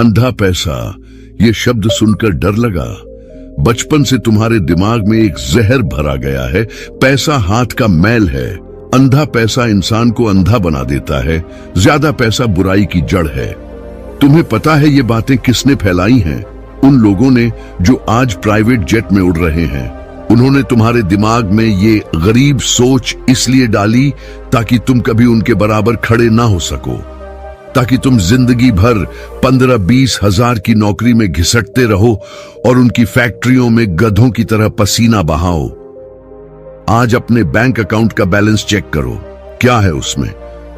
अंधा पैसा, ये शब्द सुनकर डर लगा। बचपन से तुम्हारे दिमाग में एक जहर भरा गया है। पैसा हाथ का मैल है। अंधा पैसा इंसान को अंधा बना देता है। ज्यादा पैसा बुराई की जड़ है। तुम्हें पता है ये बातें किसने फैलाई हैं? उन लोगों ने जो आज प्राइवेट जेट में उड़ रहे हैं। उन्होंने तुम्हारे दिमाग में ये गरीब सोच इसलिए डाली ताकि तुम कभी उनके बराबर खड़े ना हो सको, ताकि तुम जिंदगी भर 15-20 हजार की नौकरी में घिसटते रहो और उनकी फैक्ट्रियों में गधों की तरह पसीना बहाओ। आज अपने बैंक अकाउंट का बैलेंस चेक करो, क्या है उसमें?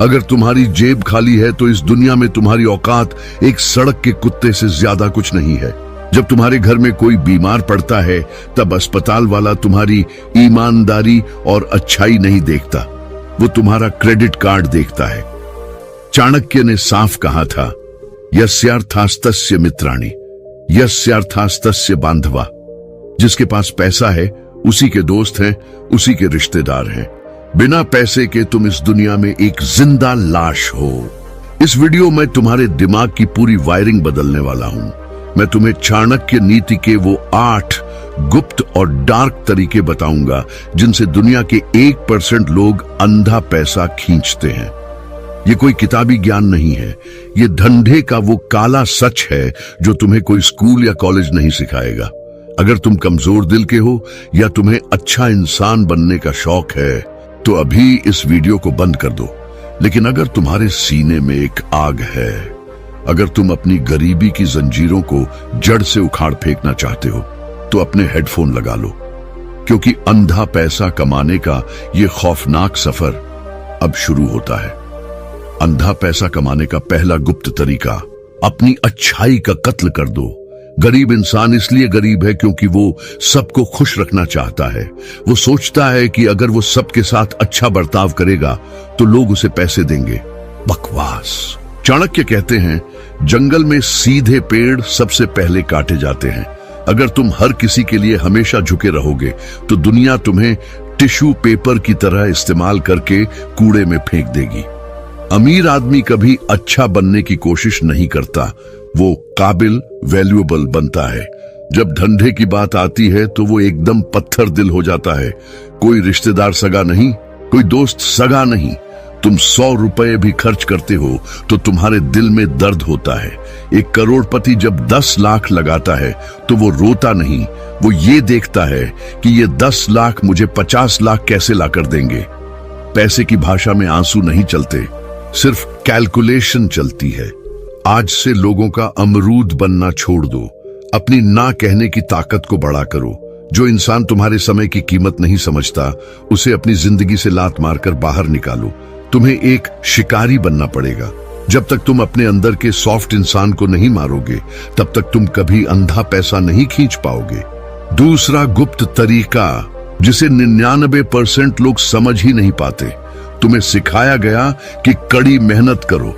अगर तुम्हारी जेब खाली है तो इस दुनिया में तुम्हारी औकात एक सड़क के कुत्ते से ज्यादा कुछ नहीं है। जब तुम्हारे घर में कोई बीमार पड़ता है तब अस्पताल वाला तुम्हारी ईमानदारी और अच्छाई नहीं देखता, वो तुम्हारा क्रेडिट कार्ड देखता है। चाणक्य ने साफ कहा था, यस्यार्थास्तस्य मित्राणि यस्यार्थास्तस्य बांधवा। जिसके पास पैसा है उसी के दोस्त हैं, उसी के रिश्तेदार हैं। बिना पैसे के तुम इस दुनिया में एक जिंदा लाश हो। इस वीडियो में तुम्हारे दिमाग की पूरी वायरिंग बदलने वाला हूं। मैं तुम्हें चाणक्य नीति के वो 8 गुप्त और डार्क तरीके बताऊंगा जिनसे दुनिया के 1% लोग अंधा पैसा खींचते हैं। ये कोई किताबी ज्ञान नहीं है, ये धंधे का वो काला सच है जो तुम्हें कोई स्कूल या कॉलेज नहीं सिखाएगा। अगर तुम कमजोर दिल के हो या तुम्हें अच्छा इंसान बनने का शौक है तो अभी इस वीडियो को बंद कर दो। लेकिन अगर तुम्हारे सीने में एक आग है, अगर तुम अपनी गरीबी की जंजीरों को जड़ से उखाड़ फेंकना चाहते हो तो अपने हेडफोन लगा लो, क्योंकि अंधा पैसा कमाने का ये खौफनाक सफर अब शुरू होता है। अंधा पैसा कमाने का पहला गुप्त तरीका, अपनी अच्छाई का कत्ल कर दो। गरीब इंसान इसलिए गरीब है क्योंकि वो सबको खुश रखना चाहता है। वो सोचता है कि अगर वो सबके साथ अच्छा बर्ताव करेगा तो लोग उसे पैसे देंगे। बकवास। चाणक्य कहते हैं, जंगल में सीधे पेड़ सबसे पहले काटे जाते हैं। अगर तुम हर किसी के लिए हमेशा झुके रहोगे तो दुनिया तुम्हें टिश्यू पेपर की तरह इस्तेमाल करके कूड़े में फेंक देगी। अमीर आदमी कभी अच्छा बनने की कोशिश नहीं करता, वो काबिल, वैल्यूएबल बनता है। जब धंधे की बात आती है तो वो एकदम पत्थर दिल हो जाता है। कोई रिश्तेदार सगा नहीं, कोई दोस्त सगा नहीं। तुम 100 रुपए भी खर्च करते हो तो तुम्हारे दिल में दर्द होता है। एक करोड़पति जब 10 लाख लगाता है तो वो रोता नहीं, वो ये देखता है कि ये 10 लाख मुझे 50 लाख कैसे ला कर देंगे। पैसे की भाषा में आंसू नहीं चलते, सिर्फ कैलकुलेशन चलती है। आज से लोगों का अमरूद बनना छोड़ दो, अपनी ना कहने की ताकत को बड़ा करो। जो इंसान तुम्हारे समय की कीमत नहीं समझता उसे अपनी जिंदगी से लात मारकर बाहर निकालो। तुम्हें एक शिकारी बनना पड़ेगा। जब तक तुम अपने अंदर के सॉफ्ट इंसान को नहीं मारोगे तब तक तुम कभी अंधा पैसा नहीं खींच पाओगे। दूसरा गुप्त तरीका जिसे 99% लोग समझ ही नहीं पाते, तुम्हें सिखाया गया कि कड़ी मेहनत करो।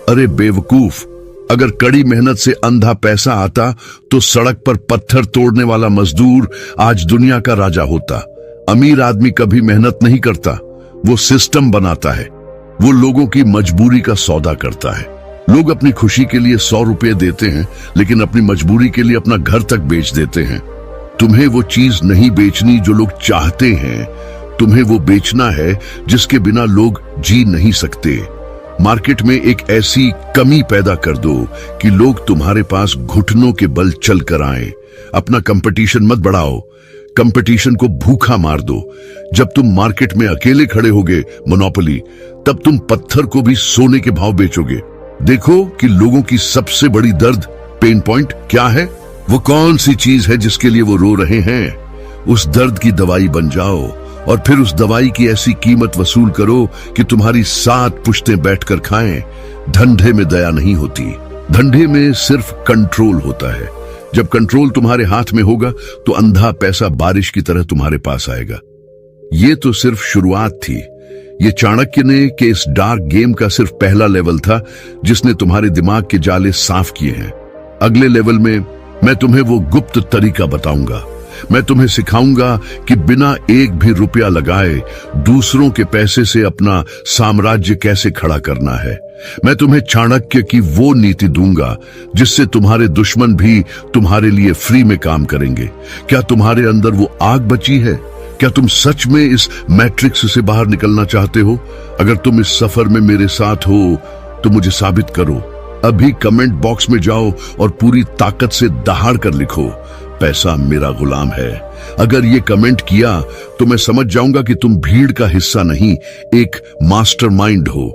अरे बेवकूफ, अगर कड़ी मेहनत से अंधा पैसा आता तो सड़क पर पत्थर तोड़ने वाला मजदूर आज दुनिया का राजा होता। अमीर आदमी कभी मेहनत नहीं करता, वो सिस्टम बनाता है। वो लोगों की मजबूरी का सौदा करता है। लोग अपनी खुशी के लिए 100 रुपए देते हैं लेकिन अपनी मजबूरी के लिए अपना घर तक बेच देते हैं। तुम्हें वो चीज नहीं बेचनी जो लोग चाहते हैं, तुम्हें वो बेचना है जिसके बिना लोग जी नहीं सकते। मार्केट में एक ऐसी कमी पैदा कर दो कि लोग तुम्हारे पास घुटनों के बल चल कर आए। अपना कंपटीशन मत बढ़ाओ, कंपटीशन को भूखा मार दो। जब तुम मार्केट में अकेले खड़े होगे, मोनोपोली, तब तुम पत्थर को भी सोने के भाव बेचोगे। देखो कि लोगों की सबसे बड़ी दर्द, पेन पॉइंट क्या है। वो कौन सी चीज है जिसके लिए वो रो रहे हैं। उस दर्द की दवाई बन जाओ और फिर उस दवाई की ऐसी कीमत वसूल करो कि तुम्हारी 7 पुश्तें बैठकर खाएं। धंधे में दया नहीं होती, धंधे में सिर्फ कंट्रोल होता है। जब कंट्रोल तुम्हारे हाथ में होगा तो अंधा पैसा बारिश की तरह तुम्हारे पास आएगा। ये तो सिर्फ शुरुआत थी। ये चाणक्य ने के इस डार्क गेम का सिर्फ पहला लेवल था जिसने तुम्हारे दिमाग के जाले साफ किए हैं। अगले लेवल में मैं तुम्हें वो गुप्त तरीका बताऊंगा मैं तुम्हें सिखाऊंगा कि बिना एक भी रुपया लगाए दूसरों के पैसे से अपना साम्राज्य कैसे खड़ा करना है। मैं तुम्हें चाणक्य की वो नीति दूंगा जिससे तुम्हारे दुश्मन भी तुम्हारे लिए फ्री में काम करेंगे। क्या तुम्हारे अंदर वो आग बची है? क्या तुम सच में इस मैट्रिक्स से बाहर निकलना चाहते हो? अगर तुम इस सफर में मेरे साथ हो तो मुझे साबित करो। अभी कमेंट बॉक्स में जाओ और पूरी ताकत से दहाड़ कर लिखो, पैसा मेरा गुलाम है। अगर ये कमेंट किया तो मैं समझ जाऊंगा कि तुम भीड़ का हिस्सा नहीं, एक मास्टरमाइंड हो।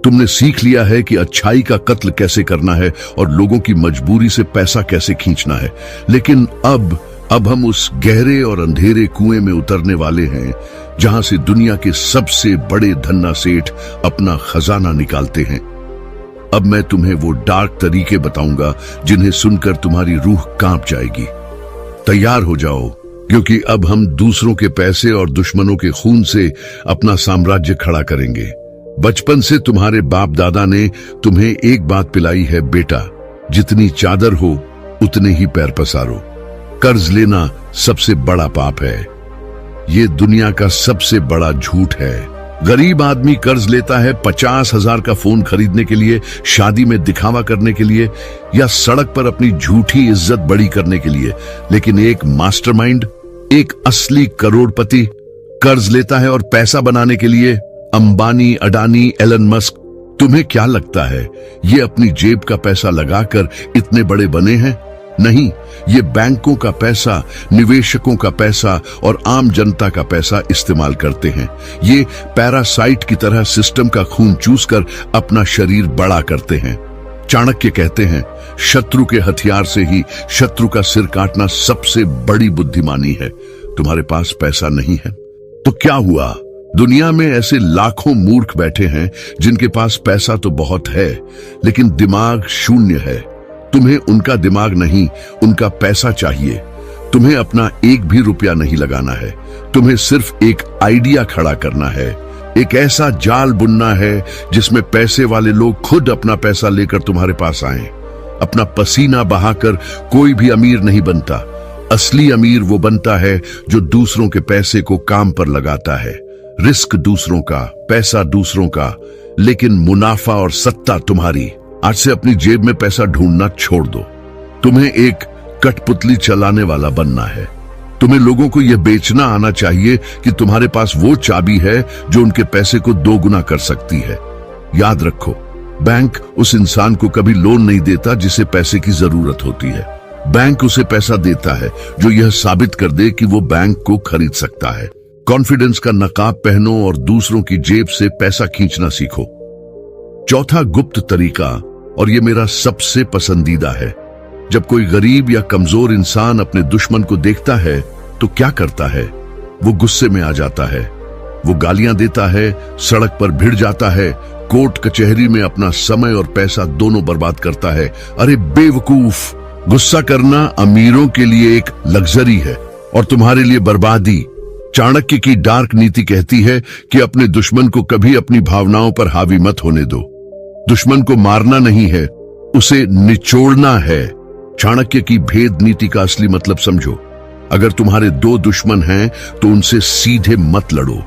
तुमने सीख लिया है कि अच्छाई का कत्ल कैसे करना है और लोगों की मजबूरी से पैसा कैसे खींचना है। लेकिन अब हम उस गहरे और अंधेरे कुएं में उतरने वाले हैं जहां से दुनिया के सबसे बड़े धन्ना सेठ अपना खजाना निकालते हैं। अब मैं तुम्हें वो डार्क तरीके बताऊंगा जिन्हें सुनकर तुम्हारी रूह कांप जाएगी। तैयार हो जाओ, क्योंकि अब हम दूसरों के पैसे और दुश्मनों के खून से अपना साम्राज्य खड़ा करेंगे। बचपन से तुम्हारे बाप दादा ने तुम्हें एक बात पिलाई है, बेटा, जितनी चादर हो उतने ही पैर पसारो। कर्ज लेना सबसे बड़ा पाप है। ये दुनिया का सबसे बड़ा झूठ है। गरीब आदमी कर्ज लेता है 50,000 का फोन खरीदने के लिए, शादी में दिखावा करने के लिए या सड़क पर अपनी झूठी इज्जत बड़ी करने के लिए। लेकिन एक मास्टरमाइंड, एक असली करोड़पति कर्ज लेता है और पैसा बनाने के लिए। अंबानी, अडानी, एलन मस्क, तुम्हें क्या लगता है ये अपनी जेब का पैसा लगाकर इतने बड़े बने हैं? नहीं, ये बैंकों का पैसा, निवेशकों का पैसा और आम जनता का पैसा इस्तेमाल करते हैं। ये पैरासाइट की तरह सिस्टम का खून चूसकर अपना शरीर बड़ा करते हैं। चाणक्य कहते हैं, शत्रु के हथियार से ही शत्रु का सिर काटना सबसे बड़ी बुद्धिमानी है। तुम्हारे पास पैसा नहीं है तो क्या हुआ? दुनिया में ऐसे लाखों मूर्ख बैठे हैं जिनके पास पैसा तो बहुत है लेकिन दिमाग शून्य है। तुम्हें उनका दिमाग नहीं, उनका पैसा चाहिए। तुम्हें अपना एक भी रुपया नहीं लगाना है, तुम्हें सिर्फ एक आइडिया खड़ा करना है। एक ऐसा जाल बुनना है जिसमें पैसे वाले लोग खुद अपना पैसा लेकर तुम्हारे पास आएं। अपना पसीना बहाकर कोई भी अमीर नहीं बनता। असली अमीर वो बनता है जो दूसरों के पैसे को काम पर लगाता है। रिस्क दूसरों का, पैसा दूसरों का, लेकिन मुनाफा और सत्ता तुम्हारी। आज से अपनी जेब में पैसा ढूंढना छोड़ दो। तुम्हें एक कठपुतली चलाने वाला बनना है। तुम्हें लोगों को यह बेचना आना चाहिए कि तुम्हारे पास वो चाबी है जो उनके पैसे को 2 गुना कर सकती है। याद रखो, बैंक उस इंसान को कभी लोन नहीं देता जिसे पैसे की जरूरत होती है। बैंक उसे पैसा देता है जो यह साबित कर दे कि वो बैंक को खरीद सकता है। कॉन्फिडेंस का नकाब पहनो और दूसरों की जेब से पैसा खींचना सीखो। चौथा गुप्त तरीका, और ये मेरा सबसे पसंदीदा है, जब कोई गरीब या कमजोर इंसान अपने दुश्मन को देखता है तो क्या करता है? वो गुस्से में आ जाता है, वो गालियां देता है, सड़क पर भिड़ जाता है, कोर्ट कचहरी में अपना समय और पैसा दोनों बर्बाद करता है। अरे बेवकूफ, गुस्सा करना अमीरों के लिए एक लग्जरी है और तुम्हारे लिए बर्बादी। चाणक्य की डार्क नीति कहती है कि अपने दुश्मन को कभी अपनी भावनाओं पर हावी मत होने दो। दुश्मन को मारना नहीं है, उसे निचोड़ना है। चाणक्य की भेद नीति का असली मतलब समझो। अगर तुम्हारे 2 दुश्मन हैं तो उनसे सीधे मत लड़ो।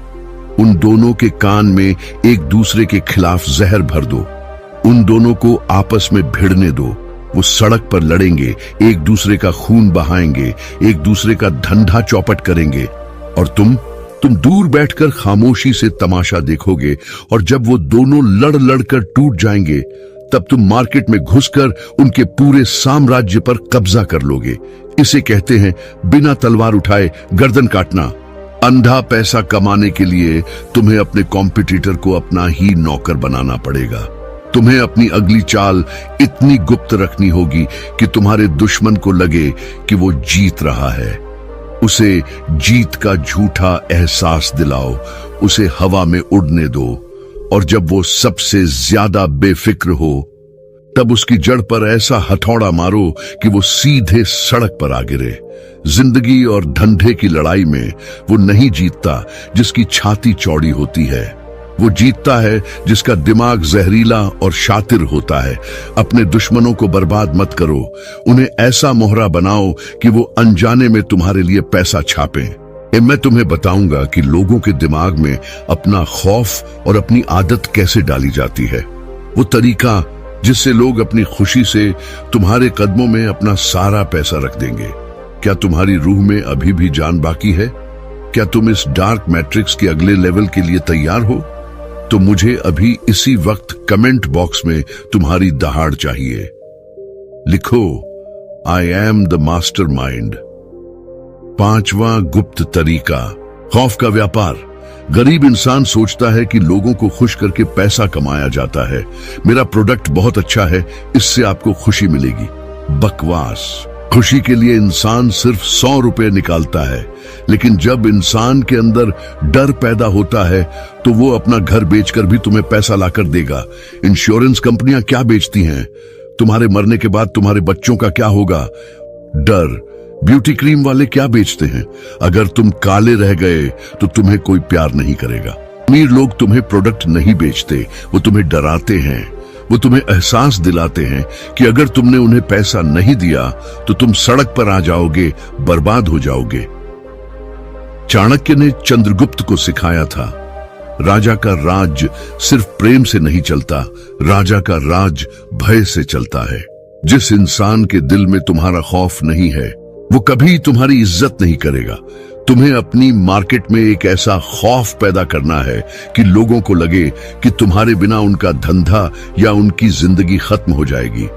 उन दोनों के कान में एक दूसरे के खिलाफ जहर भर दो। उन दोनों को आपस में भिड़ने दो। वो सड़क पर लड़ेंगे, एक दूसरे का खून बहाएंगे, एक दूसरे का धंधा चौपट करेंगे और तुम दूर बैठकर खामोशी से तमाशा देखोगे। और जब वो दोनों लड़ लड़कर टूट जाएंगे तब तुम मार्केट में घुसकर उनके पूरे साम्राज्य पर कब्जा कर लोगे। इसे कहते हैं बिना तलवार उठाए गर्दन काटना। अंधा पैसा कमाने के लिए तुम्हें अपने कॉम्पिटिटर को अपना ही नौकर बनाना पड़ेगा। तुम्हें अपनी अगली चाल इतनी गुप्त रखनी होगी कि तुम्हारे दुश्मन को लगे कि वो जीत रहा है। उसे जीत का झूठा एहसास दिलाओ, उसे हवा में उड़ने दो और जब वो सबसे ज्यादा बेफिक्र हो तब उसकी जड़ पर ऐसा हथौड़ा मारो कि वो सीधे सड़क पर आ गिरे। जिंदगी और धंधे की लड़ाई में वो नहीं जीतता जिसकी छाती चौड़ी होती है, वो जीतता है जिसका दिमाग जहरीला और शातिर होता है। अपने दुश्मनों को बर्बाद मत करो, उन्हें ऐसा मोहरा बनाओ कि वो अनजाने में तुम्हारे लिए पैसा छापें। मैं तुम्हें बताऊंगा कि लोगों के दिमाग में अपना खौफ और अपनी आदत कैसे डाली जाती है, वो तरीका जिससे लोग अपनी खुशी से तुम्हारे कदमों में अपना सारा पैसा रख देंगे। क्या तुम्हारी रूह में अभी भी जान बाकी है? क्या तुम इस डार्क मैट्रिक्स के अगले लेवल के लिए तैयार हो? तो मुझे अभी इसी वक्त कमेंट बॉक्स में तुम्हारी दहाड़ चाहिए। लिखो, I am the master mind. 5वां गुप्त तरीका, खौफ का व्यापार। गरीब इंसान सोचता है कि लोगों को खुश करके पैसा कमाया जाता है। मेरा प्रोडक्ट बहुत अच्छा है, इससे आपको खुशी मिलेगी। बकवास। खुशी के लिए इंसान सिर्फ 100 रुपए निकालता है, लेकिन जब इंसान के अंदर डर पैदा होता है तो वो अपना घर बेचकर भी तुम्हें पैसा लाकर देगा। इंश्योरेंस कंपनियां क्या बेचती हैं? तुम्हारे मरने के बाद तुम्हारे बच्चों का क्या होगा? डर। ब्यूटी क्रीम वाले क्या बेचते हैं? अगर तुम काले रह गए तो तुम्हें कोई प्यार नहीं करेगा। अमीर लोग तुम्हें प्रोडक्ट नहीं बेचते, वो तुम्हें डराते हैं। वो तुम्हें एहसास दिलाते हैं कि अगर तुमने उन्हें पैसा नहीं दिया तो तुम सड़क पर आ जाओगे, बर्बाद हो जाओगे। चाणक्य ने चंद्रगुप्त को सिखाया था, राजा का राज सिर्फ प्रेम से नहीं चलता, राजा का राज भय से चलता है। जिस इंसान के दिल में तुम्हारा खौफ नहीं है वो कभी तुम्हारी इज्जत नहीं करेगा। तुम्हें अपनी मार्केट में एक ऐसा खौफ पैदा करना है कि लोगों को लगे कि तुम्हारे बिना उनका धंधा या उनकी जिंदगी खत्म हो जाएगी।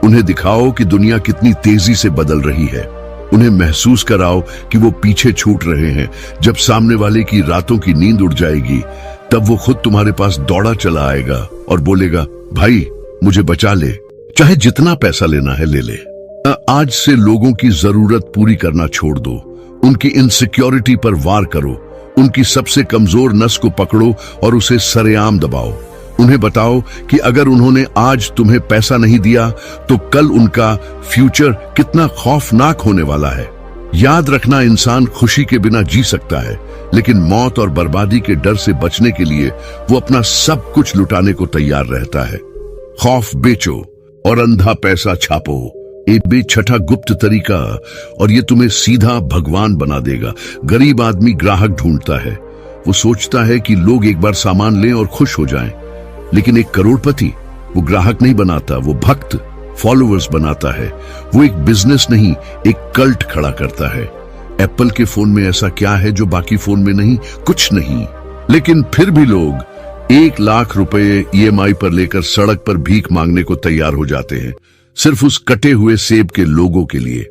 उन्हें दिखाओ कि दुनिया कितनी तेजी से बदल रही है। उन्हें महसूस कराओ कि वो पीछे छूट रहे हैं। जब सामने वाले की रातों की नींद उड़ जाएगी तब वो खुद तुम्हारे पास दौड़ा चला आएगा और बोलेगा, भाई मुझे बचा ले, चाहे जितना पैसा लेना है ले ले। आज से लोगों की जरूरत पूरी करना छोड़ दो, उनकी इनसिक्योरिटी पर वार करो। उनकी सबसे कमजोर नस को पकड़ो और उसे सरेआम दबाओ। उन्हें बताओ कि अगर उन्होंने आज तुम्हें पैसा नहीं दिया तो कल उनका फ्यूचर कितना खौफनाक होने वाला है। याद रखना, इंसान खुशी के बिना जी सकता है, लेकिन मौत और बर्बादी के डर से बचने के लिए वो अपना सब कुछ लुटाने को तैयार रहता है। खौफ बेचो और अंधा पैसा छापो। ये छठा गुप्त तरीका, और ये तुम्हें सीधा भगवान बना देगा। गरीब आदमी ग्राहक ढूंढता है, वो सोचता है कि लोग एक बार सामान लें और खुश हो जाएं। लेकिन एक करोड़पति वो ग्राहक नहीं बनाता, वो भक्त, फॉलोअर्स बनाता है। वो एक बिजनेस नहीं, एक कल्ट खड़ा करता है। एप्पल के फोन में ऐसा क्या है जो बाकी फोन में नहीं? कुछ नहीं। लेकिन फिर भी लोग 1 लाख रुपए EMI पर लेकर सड़क पर भीख मांगने को तैयार हो जाते हैं, सिर्फ उस कटे हुए सेब के लोगों के लिए।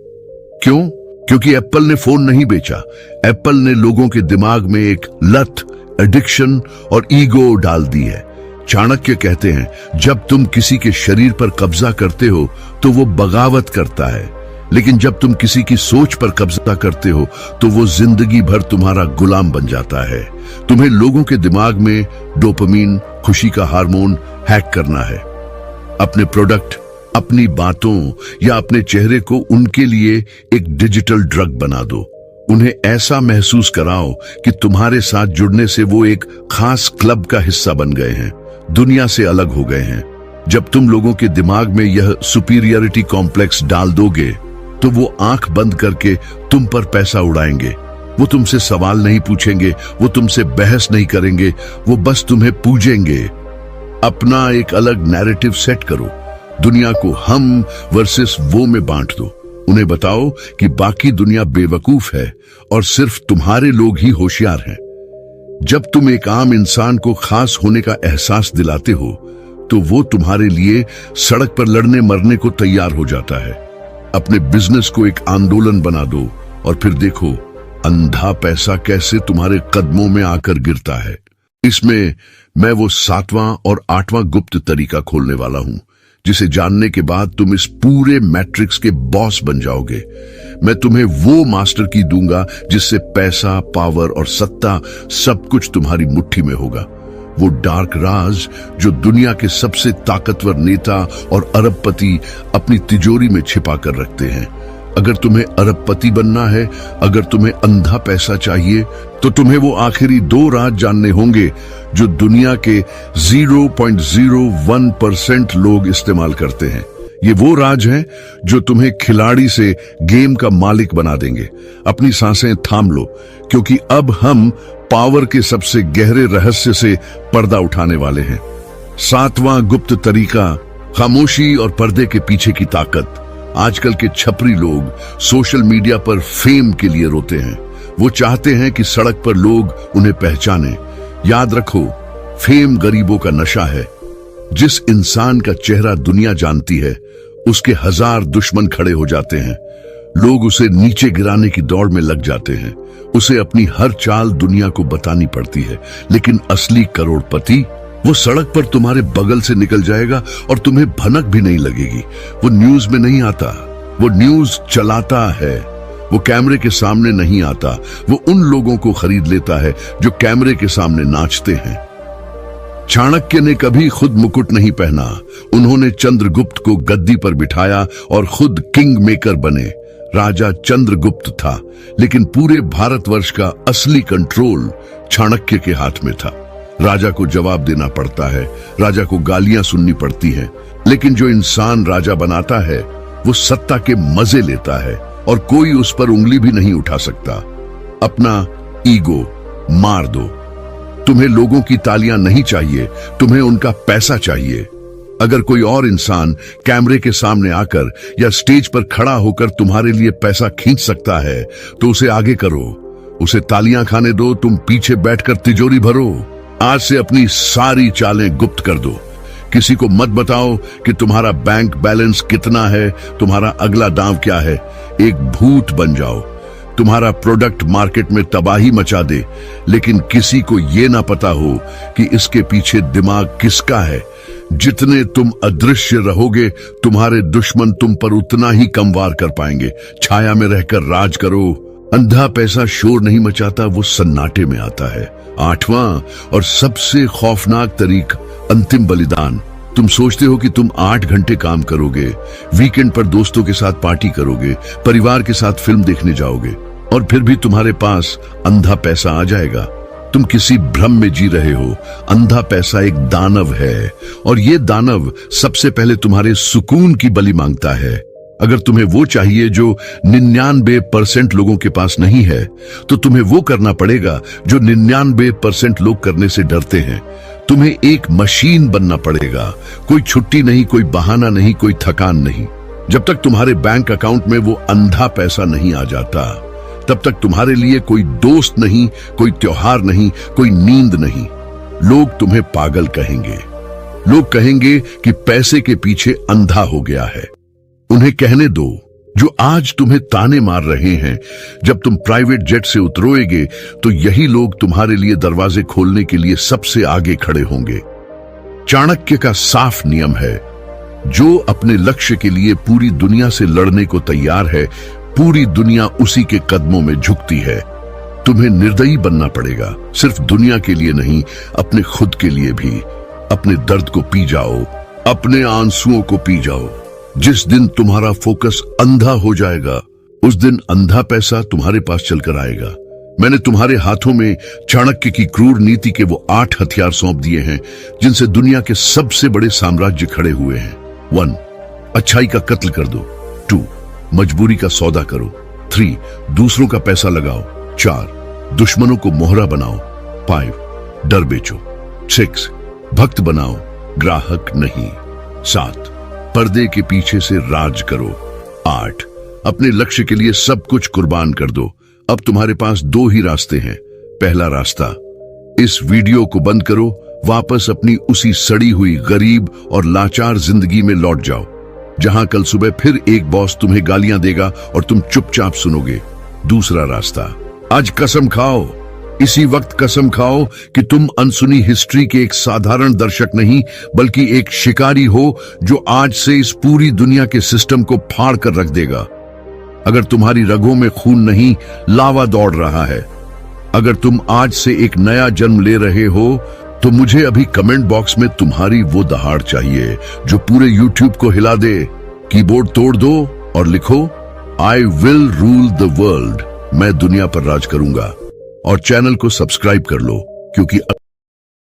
क्यों? क्योंकि एप्पल ने फोन नहीं बेचा, एप्पल ने लोगों के दिमाग में एक लत, एडिक्शन और ईगो डाल दी है। चाणक्य कहते हैं, जब तुम किसी के शरीर पर कब्जा करते हो तो वो बगावत करता है, लेकिन जब तुम किसी की सोच पर कब्जा करते हो तो वो जिंदगी भर तुम्हारा गुलाम बन जाता है। तुम्हें लोगों के दिमाग में डोपामीन, खुशी का हार्मोन हैक करना है। अपने प्रोडक्ट, अपनी बातों या अपने चेहरे को उनके लिए एक डिजिटल ड्रग बना दो। उन्हें ऐसा महसूस कराओ कि तुम्हारे साथ जुड़ने से वो एक खास क्लब का हिस्सा बन गए हैं, दुनिया से अलग हो गए हैं। जब तुम लोगों के दिमाग में यह सुपीरियरिटी कॉम्प्लेक्स डाल दोगे तो वो आंख बंद करके तुम पर पैसा उड़ाएंगे। वो तुमसे सवाल नहीं पूछेंगे, वो तुमसे बहस नहीं करेंगे, वो बस तुम्हें पूजेंगे। अपना एक अलग नैरेटिव सेट करो। दुनिया को हम वर्सेस वो में बांट दो। उन्हें बताओ कि बाकी दुनिया बेवकूफ है और सिर्फ तुम्हारे लोग ही होशियार हैं। जब तुम एक आम इंसान को खास होने का एहसास दिलाते हो तो वो तुम्हारे लिए सड़क पर लड़ने मरने को तैयार हो जाता है। अपने बिजनेस को एक आंदोलन बना दो और फिर देखो अंधा पैसा कैसे तुम्हारे कदमों में आकर गिरता है। इसमें मैं वो 7वां और 8वां गुप्त तरीका खोलने वाला हूं, जिसे जानने के बाद तुम इस पूरे मैट्रिक्स के बॉस बन जाओगे। मैं तुम्हें वो मास्टर की दूंगा जिससे पैसा, पावर और सत्ता सब कुछ तुम्हारी मुट्ठी में होगा। वो डार्क राज जो दुनिया के सबसे ताकतवर नेता और अरबपति अपनी तिजोरी में छिपा कर रखते हैं। अगर तुम्हें अरबपति बनना है, अगर तुम्हें अंधा पैसा चाहिए, तो तुम्हें वो आखिरी 2 राज जानने होंगे जो दुनिया के 0.01% लोग इस्तेमाल करते हैं। ये वो राज हैं जो तुम्हें खिलाड़ी से गेम का मालिक बना देंगे। अपनी सांसें थाम लो, क्योंकि अब हम पावर के सबसे गहरे रहस्य से पर्दा उठाने वाले हैं। 7वां गुप्त तरीका, खामोशी और पर्दे के पीछे की ताकत। आजकल के छपरी लोग सोशल मीडिया पर फेम के लिए रोते हैं। वो चाहते हैं कि सड़क पर लोग उन्हें पहचाने। याद रखो, फेम गरीबों का नशा है। जिस इंसान का चेहरा दुनिया जानती है, उसके 1000 दुश्मन खड़े हो जाते हैं। लोग उसे नीचे गिराने की दौड़ में लग जाते हैं। उसे अपनी हर चाल दुनिया को बतानी पड़ती है। लेकिन असली करोड़पति, वो सड़क पर तुम्हारे बगल से निकल जाएगा और तुम्हें भनक भी नहीं लगेगी। वो न्यूज में नहीं आता, वो न्यूज चलाता है। वो कैमरे के सामने नहीं आता, वो उन लोगों को खरीद लेता है जो कैमरे के सामने नाचते हैं। चाणक्य ने कभी खुद मुकुट नहीं पहना। उन्होंने चंद्रगुप्त को गद्दी पर बिठाया और खुद किंग मेकर बने। राजा चंद्रगुप्त था, लेकिन पूरे भारतवर्ष का असली कंट्रोल चाणक्य के हाथ में था। राजा को जवाब देना पड़ता है, राजा को गालियां सुननी पड़ती हैं, लेकिन जो इंसान राजा बनाता है वो सत्ता के मजे लेता है और कोई उस पर उंगली भी नहीं उठा सकता। अपना ईगो मार दो। तुम्हें लोगों की तालियां नहीं चाहिए, तुम्हें उनका पैसा चाहिए। अगर कोई और इंसान कैमरे के सामने आकर या स्टेज पर खड़ा होकर तुम्हारे लिए पैसा खींच सकता है तो उसे आगे करो, उसे तालियां खाने दो। तुम पीछे बैठकर तिजोरी भरो। आज से अपनी सारी चालें गुप्त कर दो। किसी को मत बताओ कि तुम्हारा बैंक बैलेंस कितना है, तुम्हारा अगला दांव क्या है। एक भूत बन जाओ। तुम्हारा प्रोडक्ट मार्केट में तबाही मचा दे, लेकिन किसी को यह ना पता हो कि इसके पीछे दिमाग किसका है। जितने तुम अदृश्य रहोगे, तुम्हारे दुश्मन तुम पर उतना ही कम वार कर पाएंगे। छाया में रहकर राज करो। अंधा पैसा शोर नहीं मचाता, वो सन्नाटे में आता है। 8वां और सबसे खौफनाक तरीका, अंतिम बलिदान। तुम सोचते हो कि तुम 8 घंटे काम करोगे, वीकेंड पर दोस्तों के साथ पार्टी करोगे, परिवार के साथ फिल्म देखने जाओगे, और फिर भी तुम्हारे पास अंधा पैसा आ जाएगा। तुम किसी भ्रम में जी रहे हो। अंधा पैसा एक दानव है, और ये दानव सबसे पहले तुम्हारे सुकून की बलि मांगता है। अगर तुम्हें वो चाहिए जो 99% लोगों के पास नहीं है, तो तुम्हें वो करना पड़ेगा जो 99% लोग करने से डरते हैं। तुम्हें एक मशीन बनना पड़ेगा। कोई छुट्टी नहीं, कोई बहाना नहीं, कोई थकान नहीं। जब तक तुम्हारे बैंक अकाउंट में वो अंधा पैसा नहीं आ जाता, तब तक तुम्हारे लिए कोई दोस्त नहीं, कोई त्योहार नहीं, कोई नींद नहीं। लोग तुम्हें पागल कहेंगे। लोग कहेंगे कि पैसे के पीछे अंधा हो गया है। उन्हें कहने दो। जो आज तुम्हें ताने मार रहे हैं, जब तुम प्राइवेट जेट से उतरोगे तो यही लोग तुम्हारे लिए दरवाजे खोलने के लिए सबसे आगे खड़े होंगे। चाणक्य का साफ नियम है, जो अपने लक्ष्य के लिए पूरी दुनिया से लड़ने को तैयार है, पूरी दुनिया उसी के कदमों में झुकती है। तुम्हें निर्दयी बनना पड़ेगा, सिर्फ दुनिया के लिए नहीं, अपने खुद के लिए भी। अपने दर्द को पी जाओ, अपने आंसुओं को पी जाओ। जिस दिन तुम्हारा फोकस अंधा हो जाएगा, उस दिन अंधा पैसा तुम्हारे पास चलकर आएगा। मैंने तुम्हारे हाथों में चाणक्य की क्रूर नीति के वो 8 हथियार सौंप दिए हैं, जिनसे दुनिया के सबसे बड़े साम्राज्य खड़े हुए हैं। 1. अच्छाई का कत्ल कर दो। 2. मजबूरी का सौदा करो। 3. दूसरों का पैसा लगाओ। 4. दुश्मनों को मोहरा बनाओ। 5. डर बेचो। 6. भक्त बनाओ, ग्राहक नहीं। 7. पर्दे के पीछे से राज करो। 8. अपने लक्ष्य के लिए सब कुछ कुर्बान कर दो। अब तुम्हारे पास 2 ही रास्ते हैं। पहला रास्ता, इस वीडियो को बंद करो, वापस अपनी उसी सड़ी हुई, गरीब और लाचार जिंदगी में लौट जाओ, जहां कल सुबह फिर एक बॉस तुम्हें गालियां देगा और तुम चुपचाप सुनोगे। दूसरा रास्ता, आज कसम खाओ, इसी वक्त कसम खाओ कि तुम अनसुनी हिस्ट्री के एक साधारण दर्शक नहीं, बल्कि एक शिकारी हो जो आज से इस पूरी दुनिया के सिस्टम को फाड़ कर रख देगा। अगर तुम्हारी रगों में खून नहीं, लावा दौड़ रहा है, अगर तुम आज से एक नया जन्म ले रहे हो, तो मुझे अभी कमेंट बॉक्स में तुम्हारी वो दहाड़ चाहिए जो पूरे YouTube को हिला दे। कीबोर्ड तोड़ दो और लिखो, I will rule the world, मैं दुनिया पर राज करूंगा। और चैनल को सब्सक्राइब कर लो, क्योंकि